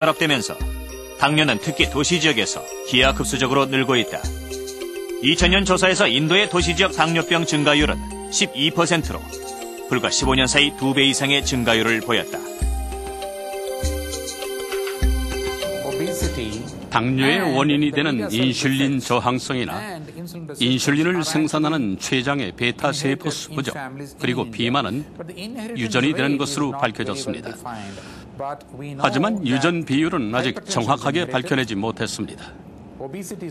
결합되면서 당뇨는 특히 도시 지역에서 기하급수적으로 늘고 있다. 2000년 조사에서 인도의 도시지역 당뇨병 증가율은 12%로 불과 15년 사이 2배 이상의 증가율을 보였다. 당뇨의 원인이 되는 인슐린 저항성이나 인슐린을 생산하는 췌장의 베타세포 부족, 그리고 비만은 유전이 되는 것으로 밝혀졌습니다. 하지만 유전 비율은 아직 정확하게 밝혀내지 못했습니다.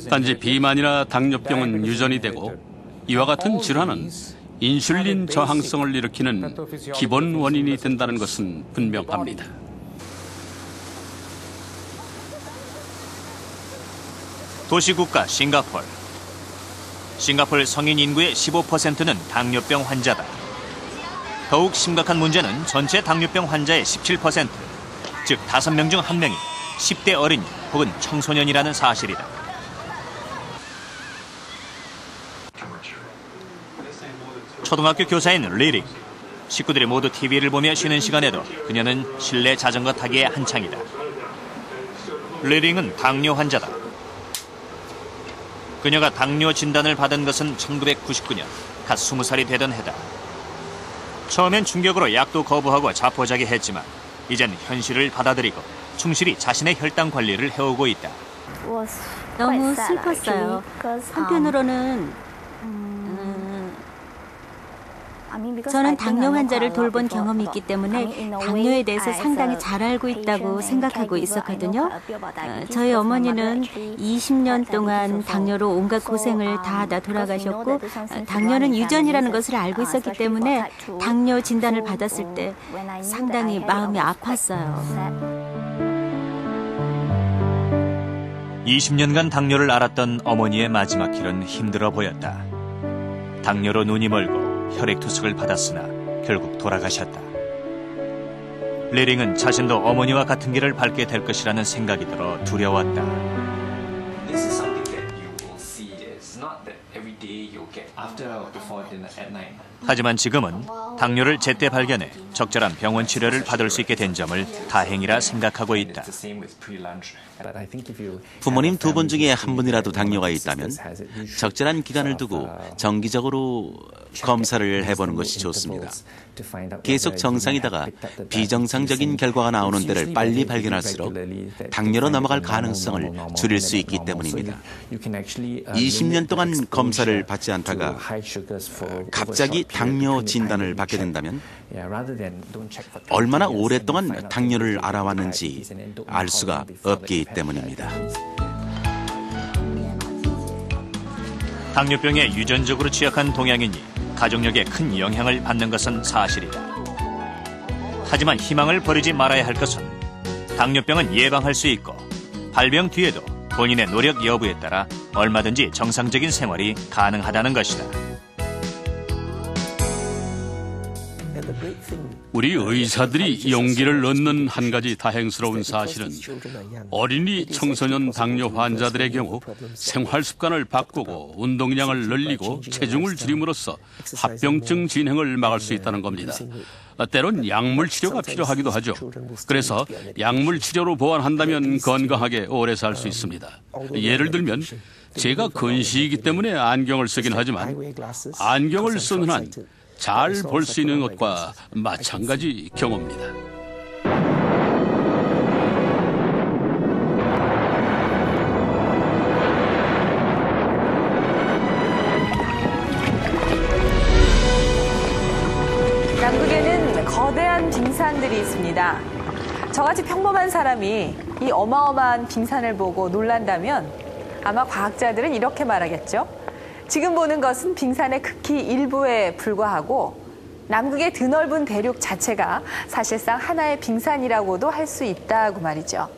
단지 비만이나 당뇨병은 유전이 되고 이와 같은 질환은 인슐린 저항성을 일으키는 기본 원인이 된다는 것은 분명합니다. 도시국가 싱가포르. 싱가포르 성인 인구의 15%는 당뇨병 환자다. 더욱 심각한 문제는 전체 당뇨병 환자의 17%, 즉 5명 중 1명이 10대 어린이 혹은 청소년이라는 사실이다. 초등학교 교사인 리링. 식구들이 모두 TV를 보며 쉬는 시간에도 그녀는 실내 자전거 타기에 한창이다. 리링은 당뇨 환자다. 그녀가 당뇨 진단을 받은 것은 1999년, 갓 20살이 되던 해다. 처음엔 충격으로 약도 거부하고 자포자기했지만 이젠 현실을 받아들이고 충실히 자신의 혈당 관리를 해오고 있다. 너무 슬펐어요. 한편으로는 저는 당뇨 환자를 돌본 경험이 있기 때문에 당뇨에 대해서 상당히 잘 알고 있다고 생각하고 있었거든요. 저희 어머니는 20년 동안 당뇨로 온갖 고생을 다 하다 돌아가셨고, 당뇨는 유전이라는 것을 알고 있었기 때문에 당뇨 진단을 받았을 때 상당히 마음이 아팠어요. 20년간 당뇨를 앓았던 어머니의 마지막 길은 힘들어 보였다. 당뇨로 눈이 멀고 혈액투석을 받았으나 결국 돌아가셨다. 리링은 자신도 어머니와 같은 길을 밟게 될 것이라는 생각이 들어 두려웠다. 하지만 지금은 당뇨를 제때 발견해 적절한 병원 치료를 받을 수 있게 된 점을 다행이라 생각하고 있다. 부모님 2분 중에 한 분이라도 당뇨가 있다면 적절한 기간을 두고 정기적으로 검사를 해보는 것이 좋습니다. 계속 정상이다가 비정상적인 결과가 나오는 때를 빨리 발견할수록 당뇨로 넘어갈 가능성을 줄일 수 있기 때문입니다. 20년 동안 검사를 받지 않다가 갑자기 당뇨 진단을 받게 된다면 얼마나 오랫동안 당뇨를 알아왔는지 알 수가 없기 때문입니다. 당뇨병에 유전적으로 취약한 동양인이 가족력에 큰 영향을 받는 것은 사실이다. 하지만 희망을 버리지 말아야 할 것은 당뇨병은 예방할 수 있고 발병 뒤에도 본인의 노력 여부에 따라 얼마든지 정상적인 생활이 가능하다는 것이다. 우리 의사들이 용기를 얻는 한 가지 다행스러운 사실은 어린이 청소년 당뇨 환자들의 경우 생활 습관을 바꾸고 운동량을 늘리고 체중을 줄임으로써 합병증 진행을 막을 수 있다는 겁니다. 때론 약물 치료가 필요하기도 하죠. 그래서 약물 치료로 보완한다면 건강하게 오래 살 수 있습니다. 예를 들면 제가 근시이기 때문에 안경을 쓰긴 하지만 안경을 쓰는 한 잘 볼 수 있는 것과 마찬가지 경우입니다. 남극에는 거대한 빙산들이 있습니다. 저같이 평범한 사람이 이 어마어마한 빙산을 보고 놀란다면 아마 과학자들은 이렇게 말하겠죠. 지금 보는 것은 빙산의 극히 일부에 불과하고 남극의 드넓은 대륙 자체가 사실상 하나의 빙산이라고도 할 수 있다고 말이죠.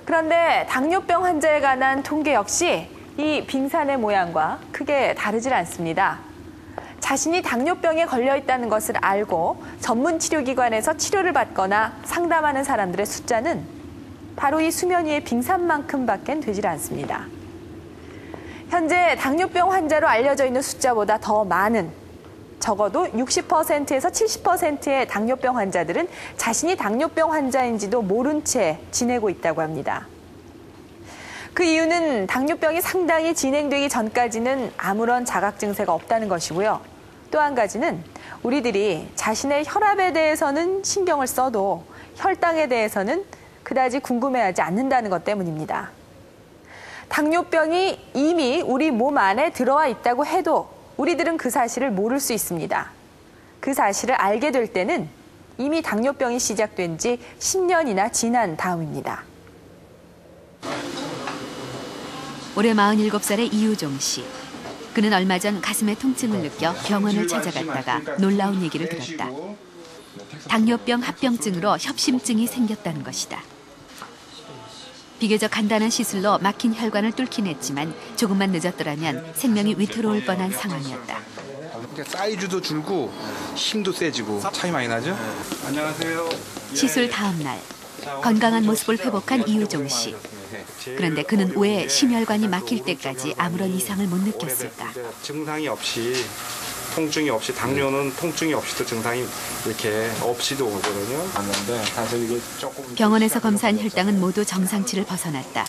그런데 당뇨병 환자에 관한 통계 역시 이 빙산의 모양과 크게 다르질 않습니다. 자신이 당뇨병에 걸려 있다는 것을 알고 전문 치료기관에서 치료를 받거나 상담하는 사람들의 숫자는 바로 이 수면 위의 빙산만큼밖엔 되질 않습니다. 현재 당뇨병 환자로 알려져 있는 숫자보다 더 많은 적어도 60%에서 70%의 당뇨병 환자들은 자신이 당뇨병 환자인지도 모른 채 지내고 있다고 합니다. 그 이유는 당뇨병이 상당히 진행되기 전까지는 아무런 자각 증세가 없다는 것이고요. 또 한 가지는 우리들이 자신의 혈압에 대해서는 신경을 써도 혈당에 대해서는 그다지 궁금해하지 않는다는 것 때문입니다. 당뇨병이 이미 우리 몸 안에 들어와 있다고 해도 우리들은 그 사실을 모를 수 있습니다. 그 사실을 알게 될 때는 이미 당뇨병이 시작된 지 10년이나 지난 다음입니다. 올해 47살의 이유종 씨. 그는 얼마 전 가슴에 통증을 느껴 병원을 찾아갔다가 놀라운 얘기를 들었다. 당뇨병 합병증으로 협심증이 생겼다는 것이다. 비교적 간단한 시술로 막힌 혈관을 뚫긴 했지만 조금만 늦었더라면 생명이 위태로울 뻔한 상황이었다. 사이즈도 줄고 힘도 세지고 차이 많이 나죠? 안녕하세요. 시술 다음 날 건강한 모습을 회복한 이유종 씨. 그런데 그는 왜 심혈관이 막힐 때까지 아무런 이상을 못 느꼈을까? 증상이 없이 통증이 없이 당뇨는 통증이 없이도 증상이 이렇게 없이도 오거든요. 맞는데 사실 이게 조금 병원에서 검사한 혈당은 모두 정상치를 벗어났다.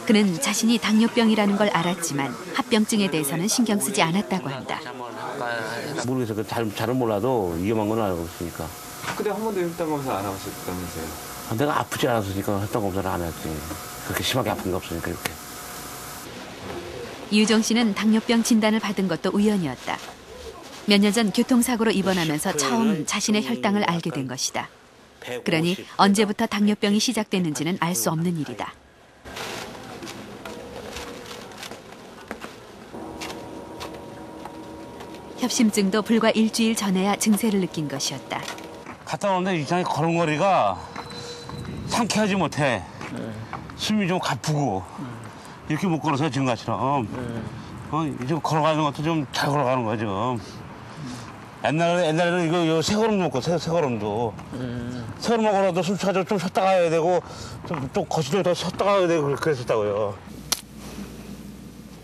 그는 자신이 당뇨병이라는 걸 알았지만 합병증에 대해서는 신경 쓰지 않았다고 한다. 모르겠어요. 잘은 몰라도 위험한 건 알고 있으니까. 근데 한 번도 혈당 검사 안 하셨다면서요? 내가 아프지 않았으니까 혈당 검사를 안 했지. 그렇게 심하게 아픈 게 없으니까 이렇게. 이유종 씨는 당뇨병 진단을 받은 것도 우연이었다. 몇 년 전 교통사고로 입원하면서 처음 자신의 혈당을 알게 된 것이다. 그러니 언제부터 당뇨병이 시작됐는지는 알 수 없는 일이다. 협심증도 불과 일주일 전에야 증세를 느낀 것이었다. 갔다 오는데 이상하게 걸음걸이가 상쾌하지 못해. 숨이 좀 가쁘고 이렇게 못 걸어서 지금같이럼 좀 걸어가는 것도 좀 잘 걸어가는 거야 지금. 옛날에는 이거 새 걸음 먹고 새 걸음도 새 걸음 걸어도 숨차서 좀 쉬었다 가야 되고 좀 거실을 더 쉬었다 가야 되고 그랬었다고요.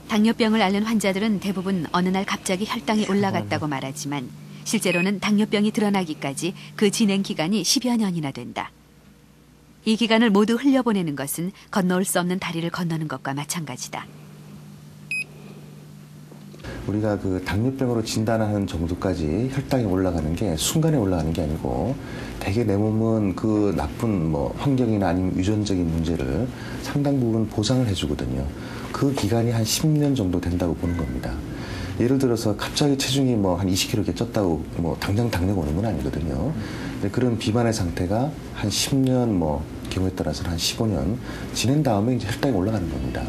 당뇨병을 앓는 환자들은 대부분 어느 날 갑자기 혈당이 올라갔다고 말하지만 실제로는 당뇨병이 드러나기까지 그 진행 기간이 10여 년이나 된다. 이 기간을 모두 흘려보내는 것은 건너올 수 없는 다리를 건너는 것과 마찬가지다. 우리가 그 당뇨병으로 진단하는 정도까지 혈당이 올라가는 게 순간에 올라가는 게 아니고 대개 내 몸은 그 나쁜 환경이나 아니면 유전적인 문제를 상당 부분 보상을 해주거든요. 그 기간이 한 10년 정도 된다고 보는 겁니다. 예를 들어서 갑자기 체중이 한 20kg 이렇게 쪘다고 당장 당뇨가 오는 건 아니거든요. 근데 그런 비만의 상태가 한 10년 경우에 따라서는 한 15년 지낸 다음에 이제 혈당이 올라가는 겁니다.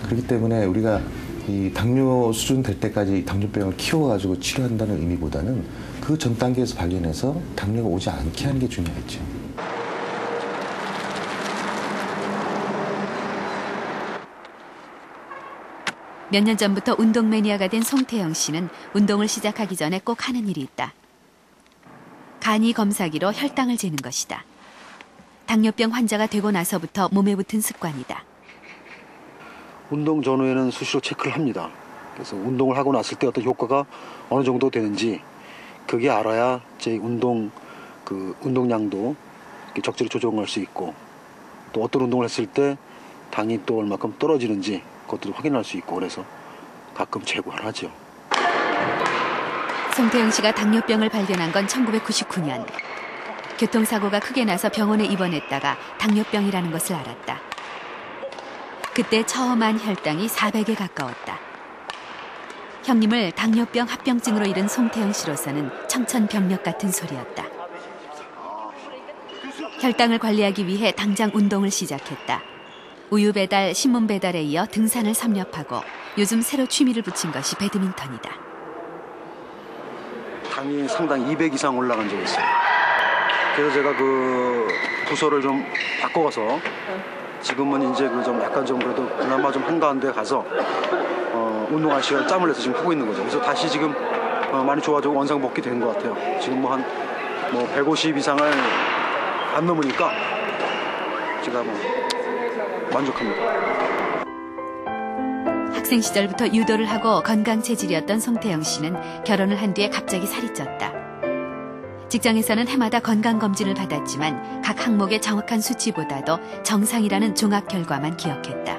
그렇기 때문에 우리가 이 당뇨 수준 될 때까지 당뇨병을 키워가지고 치료한다는 의미보다는 그 전 단계에서 발견해서 당뇨가 오지 않게 하는 게 중요하겠죠. 몇 년 전부터 운동 매니아가 된 송태영 씨는 운동을 시작하기 전에 꼭 하는 일이 있다. 간이 검사기로 혈당을 재는 것이다. 당뇨병 환자가 되고 나서부터 몸에 붙은 습관이다. 운동 전후에는 수시로 체크를 합니다. 그래서 운동을 하고 났을 때 어떤 효과가 어느 정도 되는지 그게 알아야 제 운동량도 적절히 조정할 수 있고 또 어떤 운동을 했을 때 당이 또 얼마큼 떨어지는지 그것도 확인할 수 있고 그래서 가끔 재고를 하죠. 송태영 씨가 당뇨병을 발견한 건 1999년. 교통사고가 크게 나서 병원에 입원했다가 당뇨병이라는 것을 알았다. 그때 처음 한 혈당이 400에 가까웠다. 형님을 당뇨병 합병증으로 잃은 송태영 씨로서는 청천벽력 같은 소리였다. 혈당을 관리하기 위해 당장 운동을 시작했다. 우유 배달, 신문 배달에 이어 등산을 섭렵하고 요즘 새로 취미를 붙인 것이 배드민턴이다. 당이 상당히 200 이상 올라간 적이 있어요. 그래서 제가 그 부서를 좀 바꿔서 지금은 이제 좀 약간 좀 그래도 그나마 좀 한가한 데 가서 운동할 시간을 짬을 내서 지금 하고 있는 거죠. 그래서 다시 지금 많이 좋아지고 원상복귀 된 것 같아요. 지금 한 150 이상을 안 넘으니까 제가 만족합니다. 학생 시절부터 유도를 하고 건강 체질이었던 송태영 씨는 결혼을 한 뒤에 갑자기 살이 쪘다. 직장에서는 해마다 건강검진을 받았지만 각 항목의 정확한 수치보다도 정상이라는 종합 결과만 기억했다.